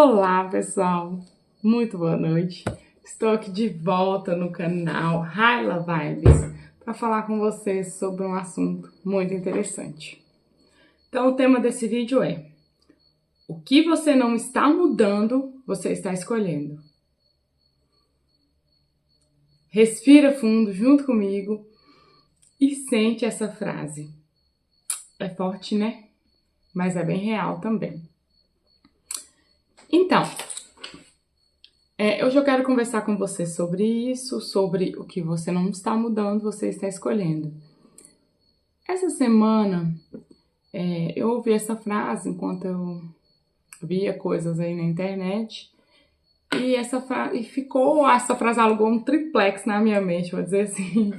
Olá, pessoal! Muito boa noite. Estou aqui de volta no canal Raila Vibes para falar com vocês sobre um assunto muito interessante. Então, o tema desse vídeo é: o que você não está mudando, você está escolhendo. Respira fundo junto comigo e sente essa frase. É forte, né? Mas é bem real também. Então, hoje eu quero conversar com você sobre isso, sobre o que você não está mudando, você está escolhendo. Essa semana, eu ouvi essa frase enquanto eu via coisas aí na internet, e essa frase alugou um triplex na minha mente, vou dizer assim,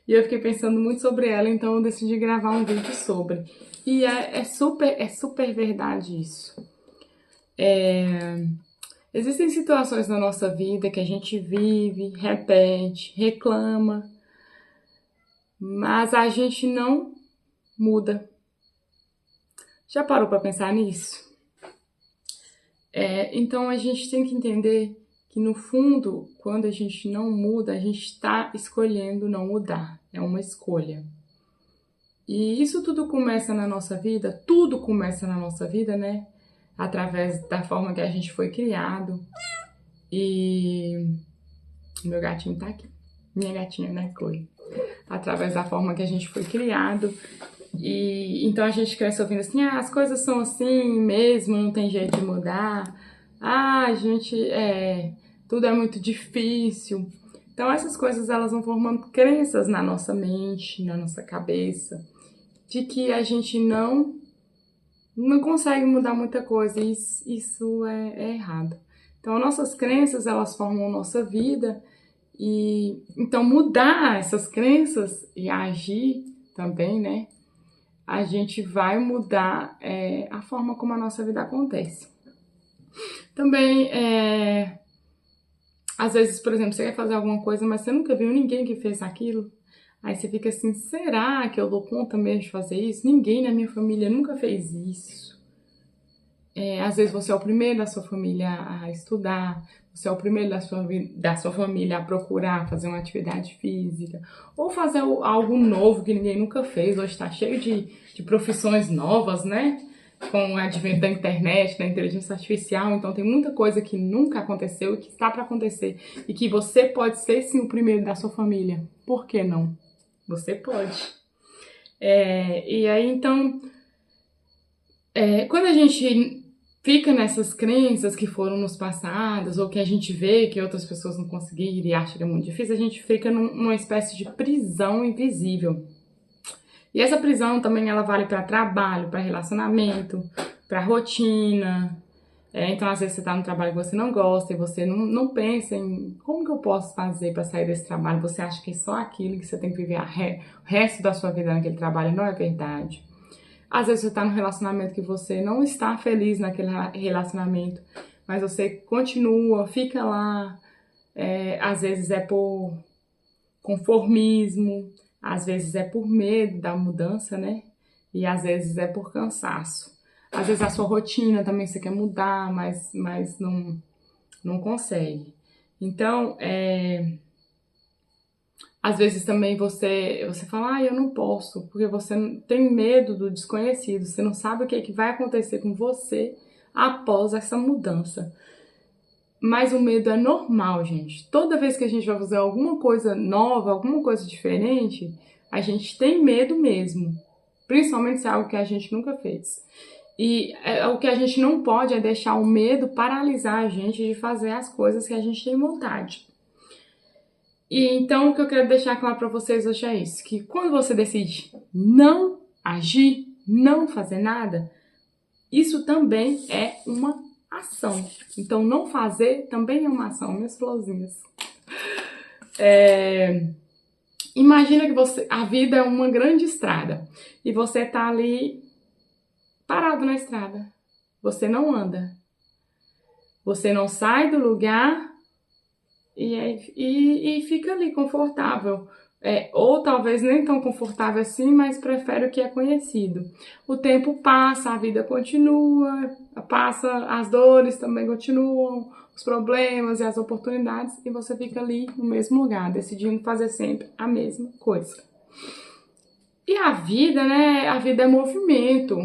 e eu fiquei pensando muito sobre ela, então eu decidi gravar um vídeo sobre. E é super verdade isso. Existem situações na nossa vida que a gente vive, repete, reclama, mas a gente não muda. Já parou para pensar nisso? Então a gente tem que entender que no fundo, quando a gente não muda, a gente está escolhendo não mudar. É uma escolha. E isso tudo começa na nossa vida, né? Através da forma que a gente foi criado. E meu gatinho tá aqui. Minha gatinha, né, Chloe? Através da forma que a gente foi criado. E então a gente cresce ouvindo assim: as coisas são assim mesmo, não tem jeito de mudar. Tudo é muito difícil. Então essas coisas, elas vão formando crenças na nossa mente, na nossa cabeça, de que a gente não consegue mudar muita coisa, e isso é errado. Então, nossas crenças, elas formam a nossa vida, e então mudar essas crenças e agir também, né? A gente vai mudar a forma como a nossa vida acontece. Também, às vezes, por exemplo, você quer fazer alguma coisa, mas você nunca viu ninguém que fez aquilo. Aí você fica assim: será que eu dou conta mesmo de fazer isso? Ninguém na minha família nunca fez isso. Às vezes você é o primeiro da sua família a estudar, você é o primeiro da sua família a procurar fazer uma atividade física, ou fazer algo novo que ninguém nunca fez. Hoje está cheio de profissões novas, né? Com o advento da internet, da inteligência artificial, então tem muita coisa que nunca aconteceu e que está para acontecer, e que você pode ser sim o primeiro da sua família. Por que não? Você pode. E aí, então, quando a gente fica nessas crenças que foram nos passadas, ou que a gente vê que outras pessoas não conseguiram e acha que é muito difícil, a gente fica numa espécie de prisão invisível. E essa prisão também, ela vale para trabalho, para relacionamento, para rotina. Então, às vezes você tá no trabalho que você não gosta e você não pensa em como que eu posso fazer para sair desse trabalho. Você acha que é só aquilo, que você tem que viver o resto da sua vida naquele trabalho. Não é verdade. Às vezes você está num relacionamento que você não está feliz naquele relacionamento, mas você continua, fica lá. Às vezes é por conformismo, às vezes é por medo da mudança, né? E às vezes é por cansaço. Às vezes a sua rotina também você quer mudar, mas não consegue. Então, às vezes também você fala: eu não posso, porque você tem medo do desconhecido, você não sabe o que é que vai acontecer com você após essa mudança. Mas o medo é normal, gente. Toda vez que a gente vai fazer alguma coisa nova, alguma coisa diferente, a gente tem medo mesmo. Principalmente se é algo que a gente nunca fez. E o que a gente não pode é deixar o medo paralisar a gente de fazer as coisas que a gente tem vontade. E então o que eu quero deixar claro para vocês hoje é isso: que quando você decide não agir, não fazer nada, isso também é uma ação. Então não fazer também é uma ação, minhas florzinhas. Imagina que a vida é uma grande estrada e você tá ali parado na estrada. Você não anda. Você não sai do lugar e fica ali confortável, ou talvez nem tão confortável assim, mas prefere o que é conhecido. O tempo passa, a vida continua, passa, as dores também continuam, os problemas e as oportunidades, e você fica ali no mesmo lugar, decidindo fazer sempre a mesma coisa. E a vida, né? A vida é movimento.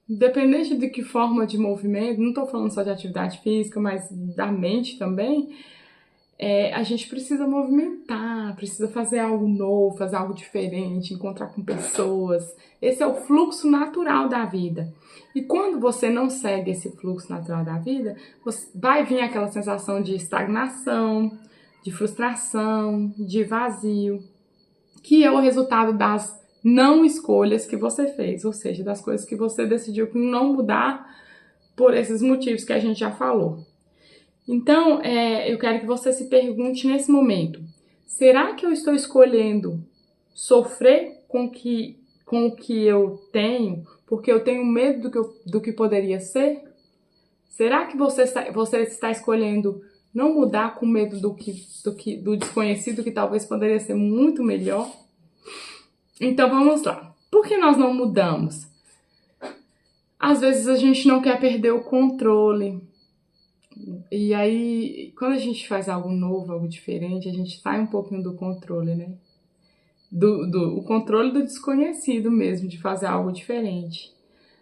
Independente de que forma de movimento, não estou falando só de atividade física, mas da mente também, a gente precisa movimentar, precisa fazer algo novo, fazer algo diferente, encontrar com pessoas. Esse é o fluxo natural da vida. E quando você não segue esse fluxo natural da vida, vai vir aquela sensação de estagnação, de frustração, de vazio, que é o resultado das não escolhas que você fez, ou seja, das coisas que você decidiu não mudar por esses motivos que a gente já falou. Então, eu quero que você se pergunte nesse momento: será que eu estou escolhendo sofrer com o que eu tenho, porque eu tenho medo do que poderia ser? Será que você está escolhendo não mudar com medo do desconhecido, que talvez poderia ser muito melhor? Então vamos lá. Por que nós não mudamos? Às vezes a gente não quer perder o controle. E aí, quando a gente faz algo novo, algo diferente, a gente sai um pouquinho do controle, né? O controle do desconhecido mesmo, de fazer algo diferente.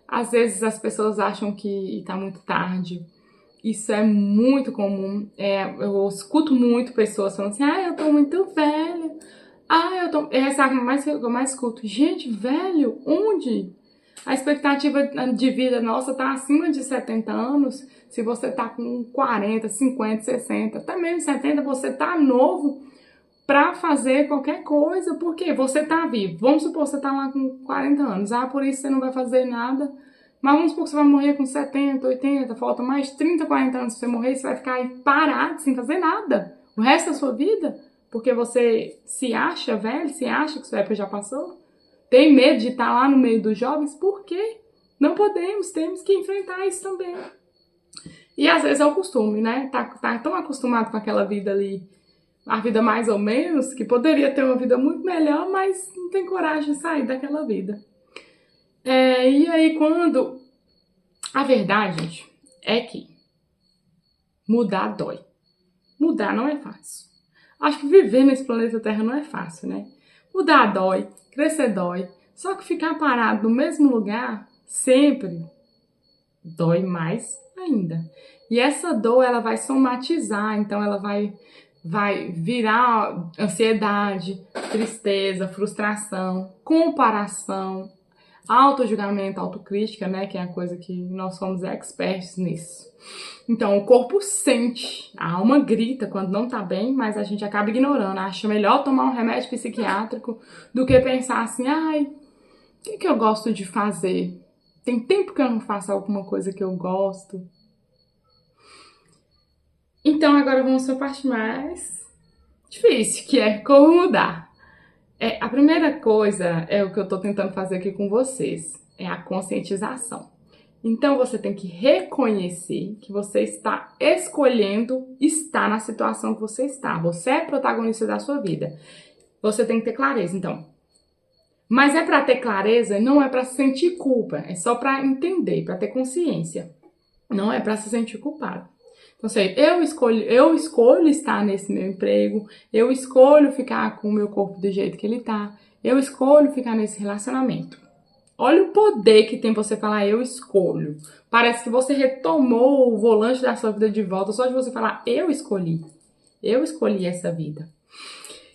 Às vezes as pessoas acham que está muito tarde. Isso é muito comum. Eu escuto muito pessoas falando assim: eu tô muito velha. Essa é a que eu mais escuto. Gente, velho, onde? A expectativa de vida nossa tá acima de 70 anos. Se você tá com 40, 50, 60, até mesmo 70, você tá novo pra fazer qualquer coisa, porque você tá vivo. Vamos supor que você tá lá com 40 anos. Por isso você não vai fazer nada. Mas vamos supor que você vai morrer com 70, 80, falta mais 30, 40 anos pra você morrer, você vai ficar aí parado, sem fazer nada o resto da sua vida, porque você se acha velho, se acha que sua época já passou, tem medo de estar lá no meio dos jovens. Por quê? Não podemos, temos que enfrentar isso também. E às vezes é o costume, né? Tá tão acostumado com aquela vida ali, a vida mais ou menos, que poderia ter uma vida muito melhor, mas não tem coragem de sair daquela vida. E aí quando... A verdade, gente, é que mudar dói. Mudar não é fácil. Acho que viver nesse planeta Terra não é fácil, né? Mudar dói, crescer dói. Só que ficar parado no mesmo lugar sempre dói mais ainda. E essa dor, ela vai somatizar, então ela vai virar ansiedade, tristeza, frustração, comparação, autojulgamento, autocrítica, né? Que é a coisa que nós somos experts nisso. Então, o corpo sente, a alma grita quando não tá bem, mas a gente acaba ignorando. Acha melhor tomar um remédio psiquiátrico do que pensar assim: o que eu gosto de fazer? Tem tempo que eu não faço alguma coisa que eu gosto. Então, agora vamos para a parte mais difícil, que é como mudar. A primeira coisa é o que eu tô tentando fazer aqui com vocês, é a conscientização. Então, você tem que reconhecer que você está escolhendo estar na situação que você está. Você é protagonista da sua vida. Você tem que ter clareza, então. Mas é para ter clareza, não é para sentir culpa. É só para entender, para ter consciência. Não é para se sentir culpado. Então, sei, eu escolho estar nesse meu emprego. Eu escolho ficar com o meu corpo do jeito que ele tá. Eu escolho ficar nesse relacionamento. Olha o poder que tem você falar: eu escolho. Parece que você retomou o volante da sua vida de volta só de você falar: eu escolhi. Eu escolhi essa vida.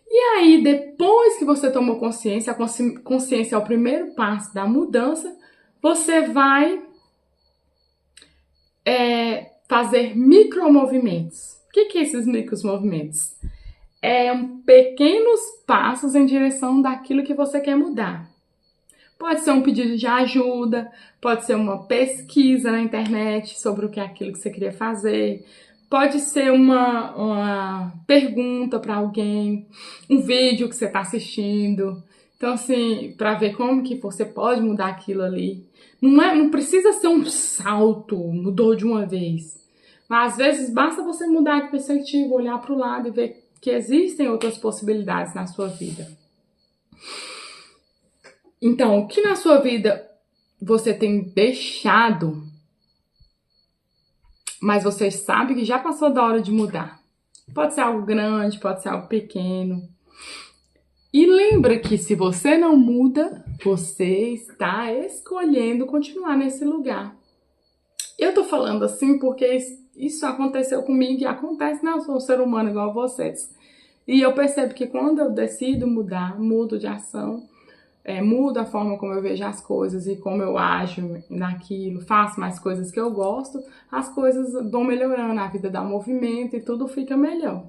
E aí, depois que você tomou consciência, a consciência é o primeiro passo da mudança, você vai fazer micromovimentos. O que é esses micromovimentos? Pequenos passos em direção daquilo que você quer mudar. Pode ser um pedido de ajuda, pode ser uma pesquisa na internet sobre o que é aquilo que você queria fazer, pode ser uma pergunta para alguém, um vídeo que você está assistindo. Então, assim, para ver como que você pode mudar aquilo ali. Não precisa ser um salto, mudou de uma vez. Mas às vezes basta você mudar de perspectiva, olhar para o lado e ver que existem outras possibilidades na sua vida. Então, o que na sua vida você tem deixado, mas você sabe que já passou da hora de mudar? Pode ser algo grande, pode ser algo pequeno. E lembra que se você não muda, você está escolhendo continuar nesse lugar. Eu tô falando assim porque isso aconteceu comigo e acontece, né? Eu sou um ser humano igual a vocês. E eu percebo que quando eu decido mudar, mudo de ação, mudo a forma como eu vejo as coisas e como eu ajo naquilo, faço mais coisas que eu gosto, as coisas vão melhorando, a vida dá movimento e tudo fica melhor.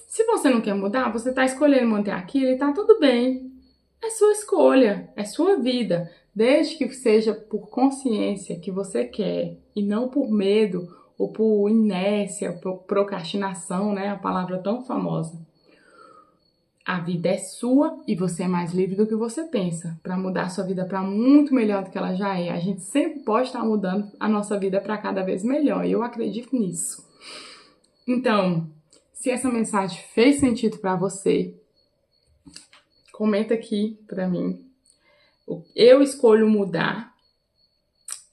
Se você não quer mudar, você tá escolhendo manter aquilo e tá tudo bem. É sua escolha, é sua vida. Desde que seja por consciência que você quer e não por medo ou por inércia, por procrastinação, né? A palavra tão famosa. A vida é sua e você é mais livre do que você pensa. Para mudar a sua vida para muito melhor do que ela já é. A gente sempre pode estar mudando a nossa vida para cada vez melhor. E eu acredito nisso. Então, se essa mensagem fez sentido para você, comenta aqui para mim. Eu escolho mudar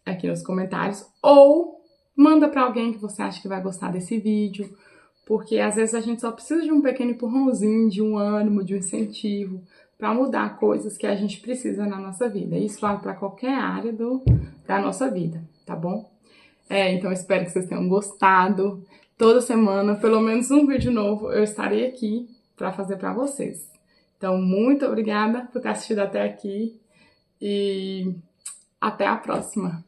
aqui nos comentários ou manda para alguém que você acha que vai gostar desse vídeo, porque às vezes a gente só precisa de um pequeno empurrãozinho, de um ânimo, de um incentivo para mudar coisas que a gente precisa na nossa vida. Isso vale para qualquer área da nossa vida, tá bom? Então eu espero que vocês tenham gostado. Toda semana, pelo menos um vídeo novo, eu estarei aqui para fazer para vocês. Então, muito obrigada por ter assistido até aqui e até a próxima!